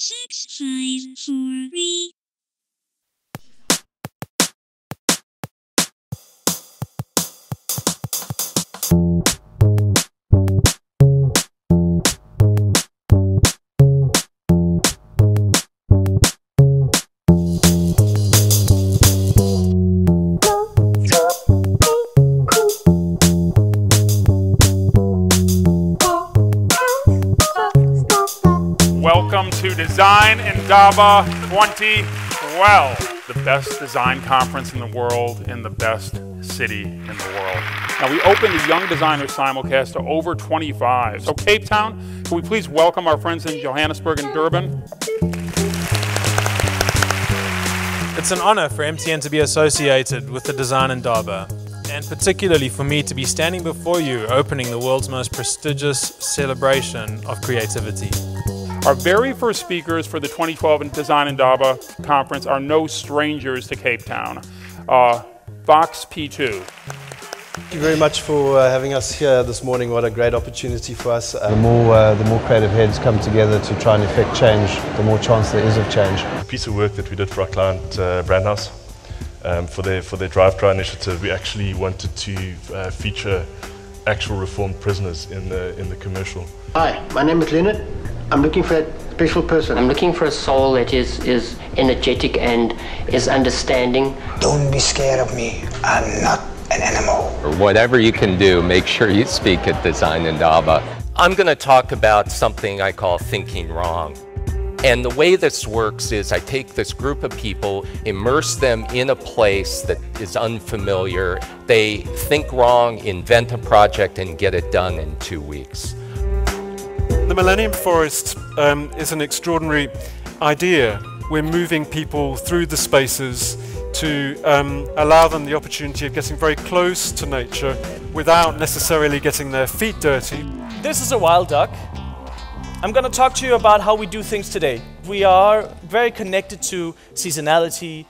6543. Welcome to Design Indaba 2012, the best design conference in the world in the best city in the world. Now, we opened the Young Designer Simulcast to over 25. So Cape Town, can we please welcome our friends in Johannesburg and Durban? It's an honor for MTN to be associated with the Design Indaba, and particularly for me to be standing before you opening the world's most prestigious celebration of creativity. Our very first speakers for the 2012 Design Indaba Conference are no strangers to Cape Town. Vox P2. Thank you very much for having us here this morning. What a great opportunity for us. The more creative heads come together to try and effect change, the more chance there is of change. A piece of work that we did for our client Brandhouse for their Drive-Dry initiative, we actually wanted to feature actual reformed prisoners in the commercial. Hi, my name is Leonard. I'm looking for a special person. I'm looking for a soul that is energetic and is understanding. Don't be scared of me. I'm not an animal. Whatever you can do, make sure you speak at Design Indaba. I'm going to talk about something I call thinking wrong. And the way this works is I take this group of people, immerse them in a place that is unfamiliar. They think wrong, invent a project, and get it done in 2 weeks. The Millennium Forest is an extraordinary idea. We're moving people through the spaces to allow them the opportunity of getting very close to nature without necessarily getting their feet dirty. This is a wild duck. I'm going to talk to you about how we do things today. We are very connected to seasonality,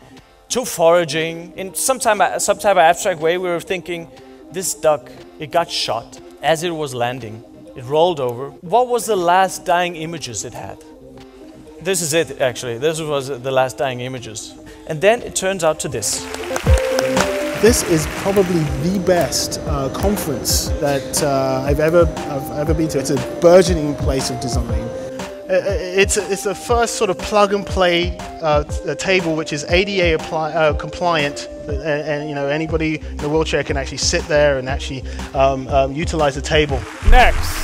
to foraging. In some type of abstract way, we were thinking, this duck, it got shot as it was landing. It rolled over. What was the last dying images it had? This is it, actually. This was the last dying images. And then it turns out to this. This is probably the best conference that I've ever been to. It's a burgeoning place of design. It's the first sort of plug-and-play table which is ADA compliant, and you know, anybody in a wheelchair can actually sit there and actually utilize the table. Next,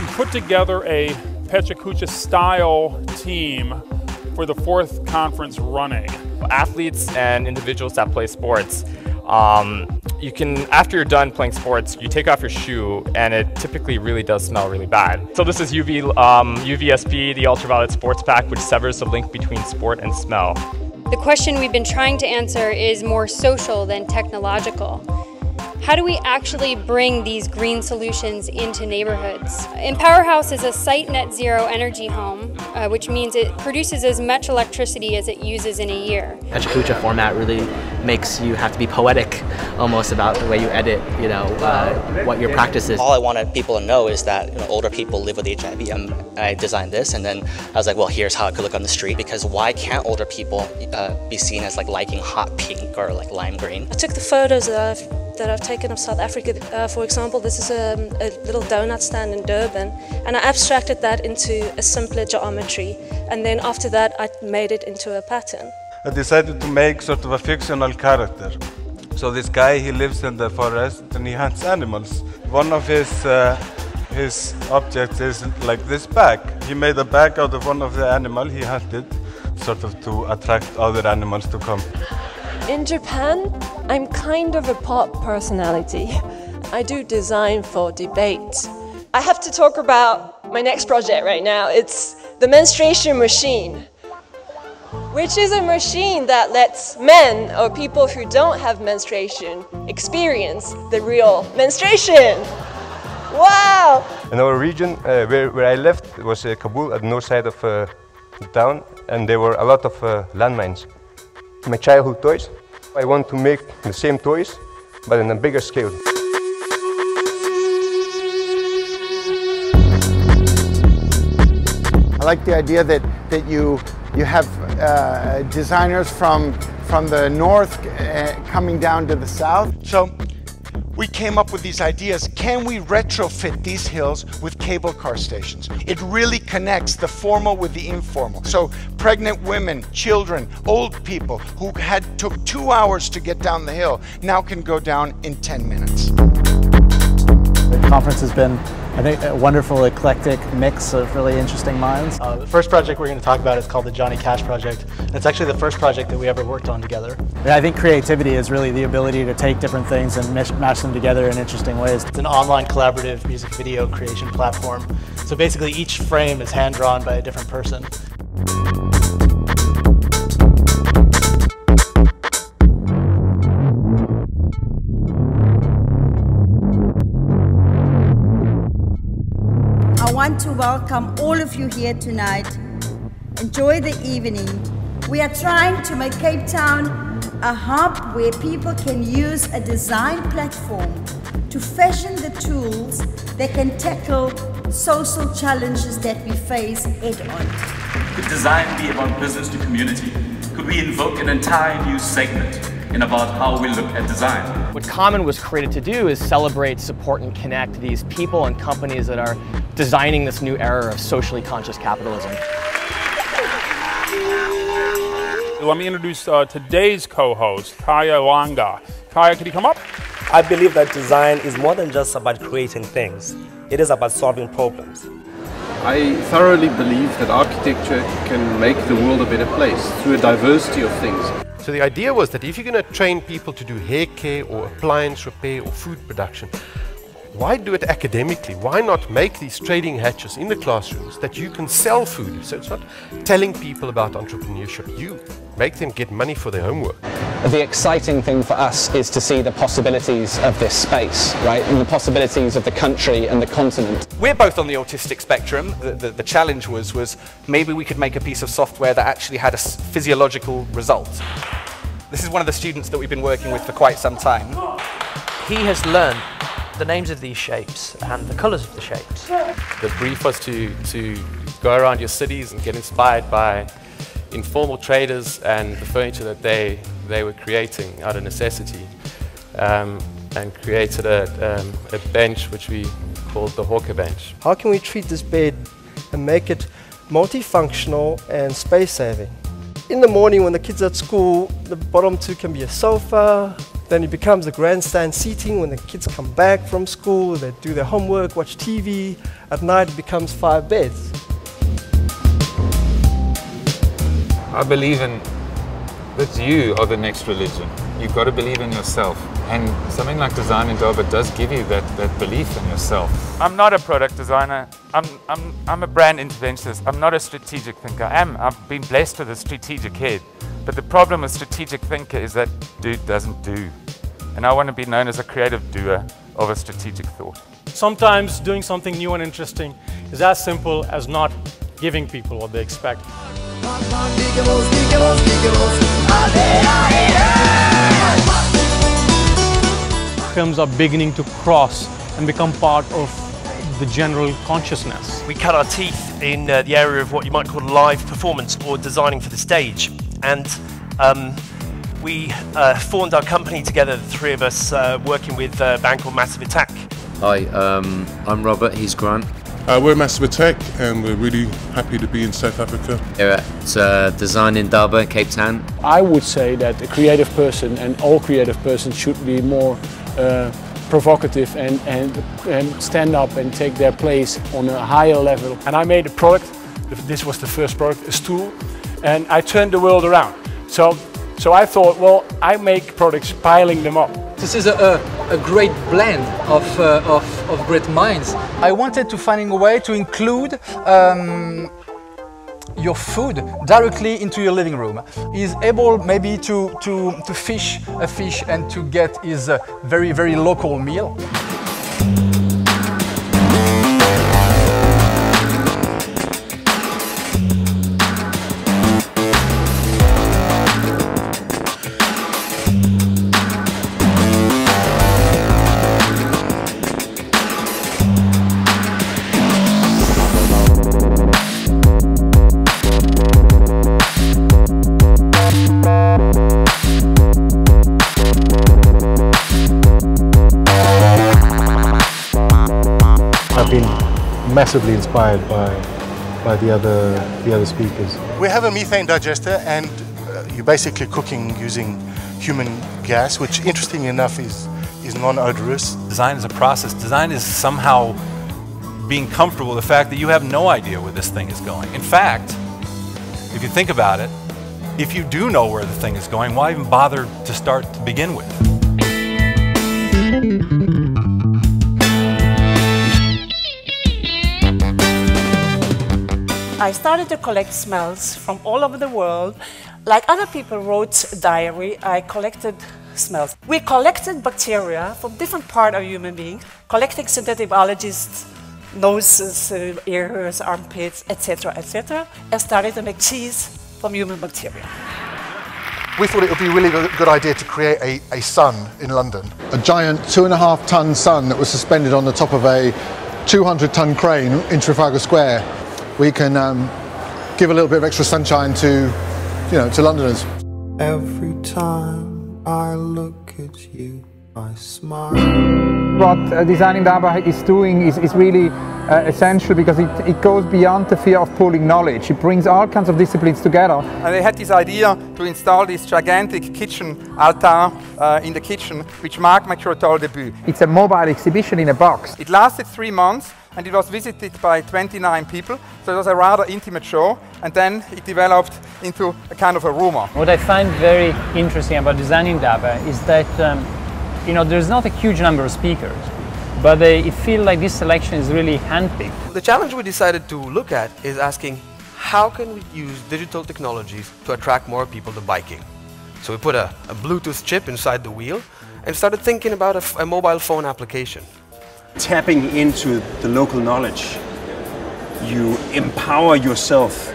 we put together a Pechakucha style team for the 4th conference running. Athletes and individuals that play sports, you can, after you're done playing sports, you take off your shoe and it typically really does smell really bad. So this is UVSP, the ultraviolet sports pack, which severs the link between sport and smell. The question we've been trying to answer is more social than technological. How do we actually bring these green solutions into neighborhoods? Empowerhouse is a site net zero energy home, which means it produces as much electricity as it uses in a year. Pechakucha format really makes you have to be poetic almost about the way you edit, you know, what your practice is. All I wanted people to know is that, you know, older people live with HIV. I designed this, and then I was like, well, here's how it could look on the street, because why can't older people be seen as like liking hot pink or like lime green? I took the photos that I've taken of South Africa. For example, this is a little donut stand in Durban, and I abstracted that into a simpler geometry, and then after that I made it into a pattern. I decided to make sort of a fictional character. So this guy, he lives in the forest and he hunts animals. One of his objects is like this bag. He made a bag out of one of the animal he hunted, sort of to attract other animals to come. In Japan, I'm kind of a pop personality. I do design for debate. I have to talk about my next project right now. It's the menstruation machine, which is a machine that lets men or people who don't have menstruation experience the real menstruation. Wow! In our region, where I lived, was Kabul, at the north side of the town, and there were a lot of landmines. My childhood toys. I want to make the same toys, but on a bigger scale. I like the idea that you have designers from the north coming down to the south. So we came up with these ideas. Can we retrofit these hills with cable car stations? It really connects the formal with the informal. So pregnant women, children, old people who took 2 hours to get down the hill now can go down in 10 minutes. The conference has been, I think, a wonderful eclectic mix of really interesting minds. The first project we're going to talk about is called the Johnny Cash Project. It's actually the first project that we ever worked on together. Yeah, I think creativity is really the ability to take different things and mash them together in interesting ways. It's an online collaborative music video creation platform. So basically each frame is hand-drawn by a different person. I want to welcome all of you here tonight. Enjoy the evening. We are trying to make Cape Town a hub where people can use a design platform to fashion the tools that can tackle social challenges that we face head-on. Could design be about business to community? Could we invoke an entire new segment in about how we look at design? What Common was created to do is celebrate, support, and connect these people and companies that are designing this new era of socially conscious capitalism. Let me introduce today's co-host, Kaya Langa. Kaya, could you come up? I believe that design is more than just about creating things. It is about solving problems. I thoroughly believe that architecture can make the world a better place through a diversity of things. So the idea was that if you're going to train people to do hair care or appliance repair or food production, why do it academically? Why not make these trading hatches in the classrooms that you can sell food? So it's not telling people about entrepreneurship. You make them get money for their homework. The exciting thing for us is to see the possibilities of this space, right? And the possibilities of the country and the continent. We're both on the autistic spectrum. The challenge was maybe we could make a piece of software that actually had a physiological result. This is one of the students that we've been working with for quite some time. He has learned the names of these shapes and the colours of the shapes. The brief was to go around your cities and get inspired by informal traders and the furniture that they were creating out of necessity, and created a bench which we called the Hawker bench. How can we treat this bed and make it multifunctional and space-saving? In the morning when the kids are at school, the bottom two can be a sofa, then it becomes a grandstand seating when the kids come back from school, they do their homework, watch TV. At night it becomes 5 beds. I believe that you are the next religion. You've got to believe in yourself. And something like Design Indaba does give you that belief in yourself. I'm not a product designer. I'm a brand interventionist. I'm not a strategic thinker. I've been blessed with a strategic head. But the problem with strategic thinker is that dude doesn't do. And I want to be known as a creative doer of a strategic thought. Sometimes doing something new and interesting is as simple as not giving people what they expect. Films are beginning to cross and become part of the general consciousness. We cut our teeth in the area of what you might call live performance or designing for the stage. And we formed our company together, the three of us, working with a band called Massive Attack. Hi, I'm Robert, he's Grant. We're Massive Attack and we're really happy to be in South Africa. Here at Design Indaba, Cape Town. I would say that a creative person and all creative persons should be more provocative and stand up and take their place on a higher level. And I made a product, this was the first product, a stool, and I turned the world around. So I thought, well, I make products piling them up. This is a great blend of great minds. I wanted to find a way to include your food directly into your living room. He's able maybe to fish a fish and to get his very, very local meal. massively inspired by the other speakers. We have a methane digester, and you're basically cooking using human gas, which interestingly enough is non-odorous. Design is a process. Design is somehow being comfortable with the fact that you have no idea where this thing is going. In fact, if you think about it, if you do know where the thing is going, why even bother to start to begin with? I started to collect smells from all over the world. Like other people wrote a diary, I collected smells. We collected bacteria from different parts of human beings, collecting synthetic biologists, noses, ears, armpits, etc., etc., and started to make cheese from human bacteria. We thought it would be a really good idea to create a sun in London. A giant 2.5-ton sun that was suspended on the top of a 200-ton crane in Trafalgar Square. We can give a little bit of extra sunshine to, to Londoners. Every time I look at you, I smile. What Design Indaba is doing is really essential, because it goes beyond the fear of pooling knowledge. It brings all kinds of disciplines together. And they had this idea to install this gigantic kitchen altar in the kitchen, which marked my curatorial debut. It's a mobile exhibition in a box. It lasted 3 months, and it was visited by 29 people, so it was a rather intimate show, and then it developed into a kind of a rumor. What I find very interesting about Design Indaba is that there's not a huge number of speakers, but it feels like this selection is really handpicked. The challenge we decided to look at is asking, how can we use digital technologies to attract more people to biking? So we put a Bluetooth chip inside the wheel and started thinking about a mobile phone application. Tapping into the local knowledge, you empower yourself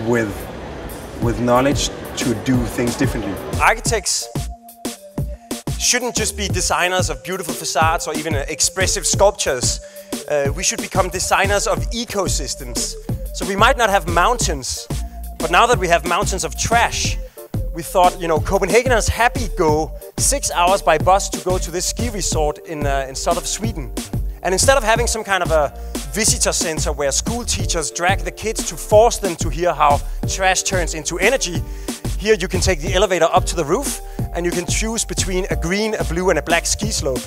with knowledge to do things differently. Architects shouldn't just be designers of beautiful facades or even expressive sculptures. We should become designers of ecosystems. So we might not have mountains, but now that we have mountains of trash, we thought, Copenhageners happy go 6 hours by bus to go to this ski resort in south of Sweden. And instead of having some kind of a visitor center where school teachers drag the kids to force them to hear how trash turns into energy, here you can take the elevator up to the roof and you can choose between a green, a blue and a black ski slope.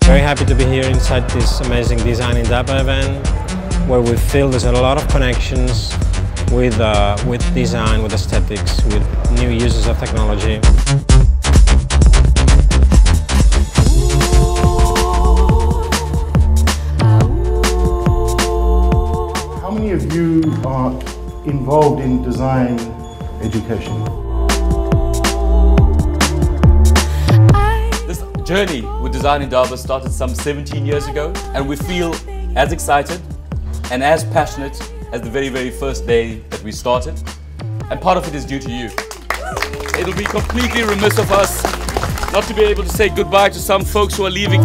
Very happy to be here inside this amazing Design Indaba event, where we feel there's a lot of connections with design, with aesthetics, with new uses of technology. How many of you are involved in design education? Journey with Design Indaba started some 17 years ago, and we feel as excited and as passionate as the very, very first day that we started, and part of it is due to you. It'll be completely remiss of us not to be able to say goodbye to some folks who are leaving.